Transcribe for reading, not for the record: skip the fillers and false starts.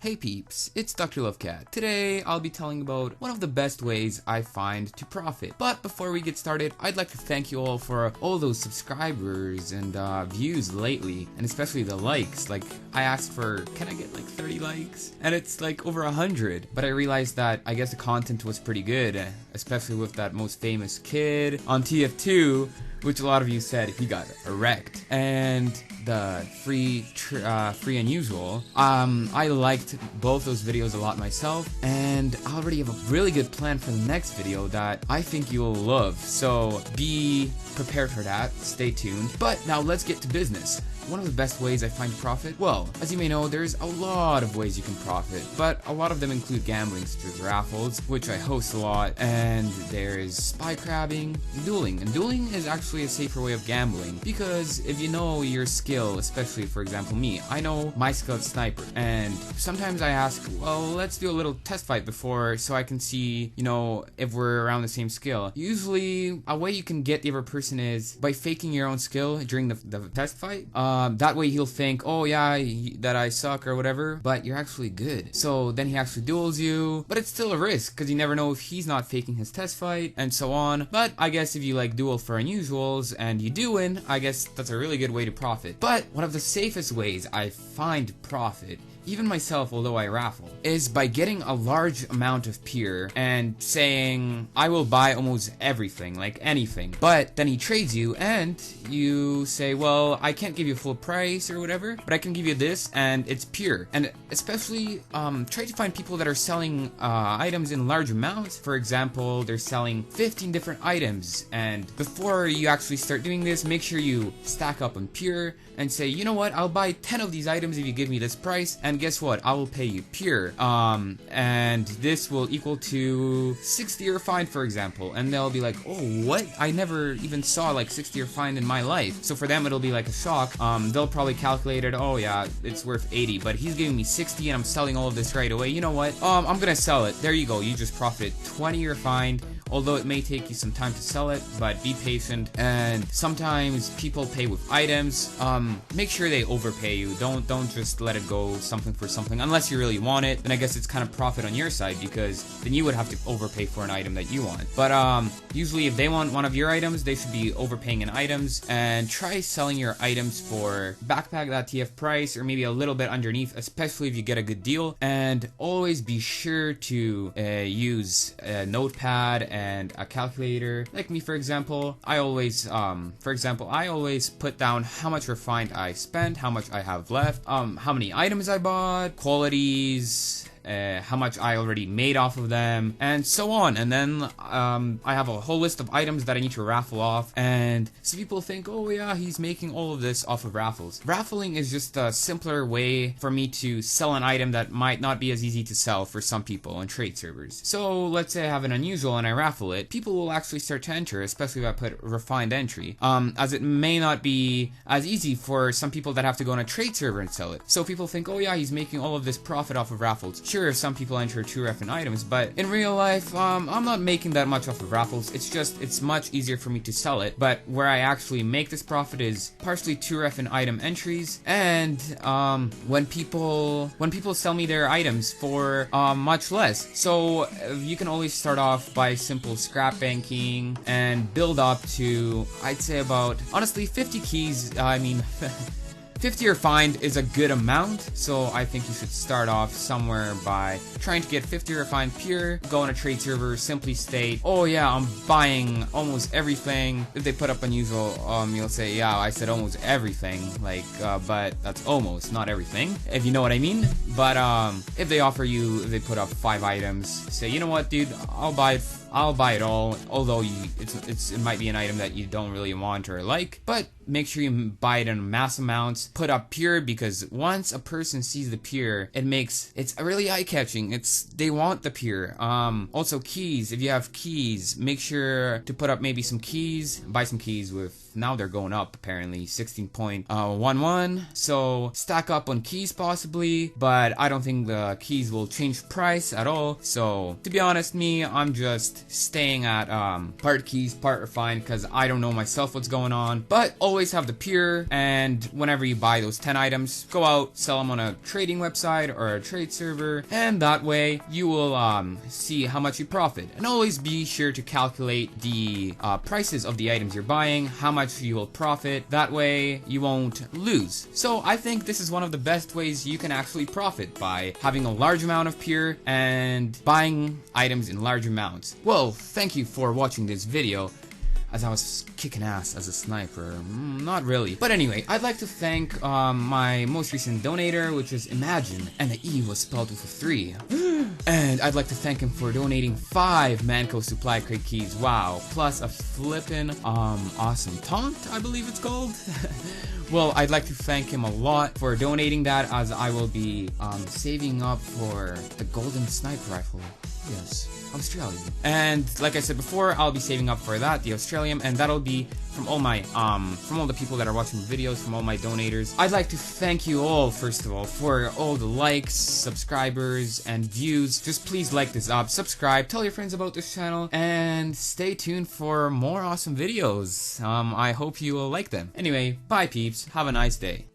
Hey peeps, it's Dr. Lovecat. Today, I'll be telling about one of the best ways I find to profit. But before we get started, I'd like to thank you all for all those subscribers and views lately, and especially the likes. Like, I asked for, can I get like 30 likes? And it's like over 100. But I realized that I guess the content was pretty good, especially with that most famous kid on TF2, which a lot of you said he got wrecked. And the free and usual. I liked both those videos a lot myself, and I already have a really good plan for the next video that I think you'll love. So be prepared for that. Stay tuned. But now let's get to business. One of the best ways I find to profit? Well, as you may know, there's a lot of ways you can profit, but a lot of them include gambling, such as Raffles, which I host a lot, and there's spy crabbing, dueling. And dueling is actually a safer way of gambling, because if you know your skill, especially for example me, I know my skill at sniper, and sometimes I ask, well, let's do a little test fight before, so I can see, you know, if we're around the same skill. Usually, a way you can get the other person is by faking your own skill during the test fight. That way he'll think, oh yeah, that I suck or whatever, but you're actually good. So then he actually duels you, but it's still a risk, because you never know if he's not faking his test fight, and so on. But I guess if you like duel for unusuals, and you do win, I guess that's a really good way to profit. But one of the safest ways I find to profit, even myself, although I raffle, is by getting a large amount of peer and saying, I will buy almost everything, like anything. But then he trades you, and you say, well, I can't give you full price or whatever, but I can give you this, and it's pure. And especially, try to find people that are selling items in large amounts. For example, they're selling 15 different items, and before you actually start doing this, make sure you stack up on pure and say, you know what, I'll buy 10 of these items if you give me this price, and guess what, I will pay you pure, and this will equal to 60 refined, for example. And they'll be like, oh, what? I never even saw like 60 refined in my life. So for them it'll be like a shock. They'll probably calculate it, oh yeah, it's worth 80, but he's giving me 60 and I'm selling all of this right away. You know what, I'm gonna sell it. There you go, you just profited 20 refined. Although it may take you some time to sell it, but be patient. And sometimes people pay with items. Make sure they overpay you. Don't just let it go something for something. Unless you really want it, then I guess it's kind of profit on your side, because then you would have to overpay for an item that you want. But usually if they want one of your items, they should be overpaying in items. And try selling your items for backpack.tf price, or maybe a little bit underneath, especially if you get a good deal. And always be sure to use a notepad and a calculator. Like me, for example, I always put down how much refined I spent, how much I have left, how many items I bought, qualities, how much I already made off of them, and so on. And then I have a whole list of items that I need to raffle off, and so people think, oh yeah, he's making all of this off of raffles. Raffling is just a simpler way for me to sell an item that might not be as easy to sell for some people on trade servers. So let's say I have an unusual and I raffle it, people will actually start to enter, especially if I put refined entry, as it may not be as easy for some people that have to go on a trade server and sell it. So people think, oh yeah, he's making all of this profit off of raffles. Sure, some people enter 2ref and items, but in real life, I'm not making that much off of raffles. It's much easier for me to sell it. But where I actually make this profit is partially 2ref and item entries, and when people sell me their items for much less. So you can always start off by simple scrap banking and build up to, I'd say about, honestly, 50 keys. 50 refined is a good amount, so I think you should start off somewhere by trying to get 50 refined pure, go on a trade server, simply state, oh yeah, I'm buying almost everything. If they put up unusual, you'll say, yeah, I said almost everything, like, but that's almost, not everything, if you know what I mean. But if they put up 5 items, say, you know what, dude, I'll buy it all, although it might be an item that you don't really want or like, but make sure you buy it in mass amounts. Put up pure, because once a person sees the pure, it's really eye-catching. They want the pure. Also keys, if you have keys, make sure to put up maybe some keys, buy some keys with now they're going up apparently, 16.11. So stack up on keys possibly, but I don't think the keys will change price at all. So to be honest, I'm just staying at part keys, part refined, because I don't know myself what's going on. But always have the pure, and whenever you buy those 10 items, go out, sell them on a trading website or a trade server, and that way you will see how much you profit. And always be sure to calculate the prices of the items you're buying, how much you will profit. That way you won't lose. So I think this is one of the best ways you can actually profit, by having a large amount of pure and buying items in large amounts. Well, thank you for watching this video, as I was kicking ass as a sniper. Not really. But anyway, I'd like to thank my most recent donator, which is Imagine, and the E was spelled with a 3. And I'd like to thank him for donating 5 Manco supply crate keys. Wow. Plus a flippin' awesome taunt, I believe it's called. Well, I'd like to thank him a lot for donating that, as I will be saving up for the golden sniper rifle. Yes, Australian. And like I said before, I'll be saving up for that, the Australian, and that'll be from all my from all the people that are watching the videos, from all my donators. I'd like to thank you all, first of all, for all the likes, subscribers, and views. Just please like this up, subscribe, tell your friends about this channel, and stay tuned for more awesome videos. I hope you will like them. Anyway, bye peeps, have a nice day.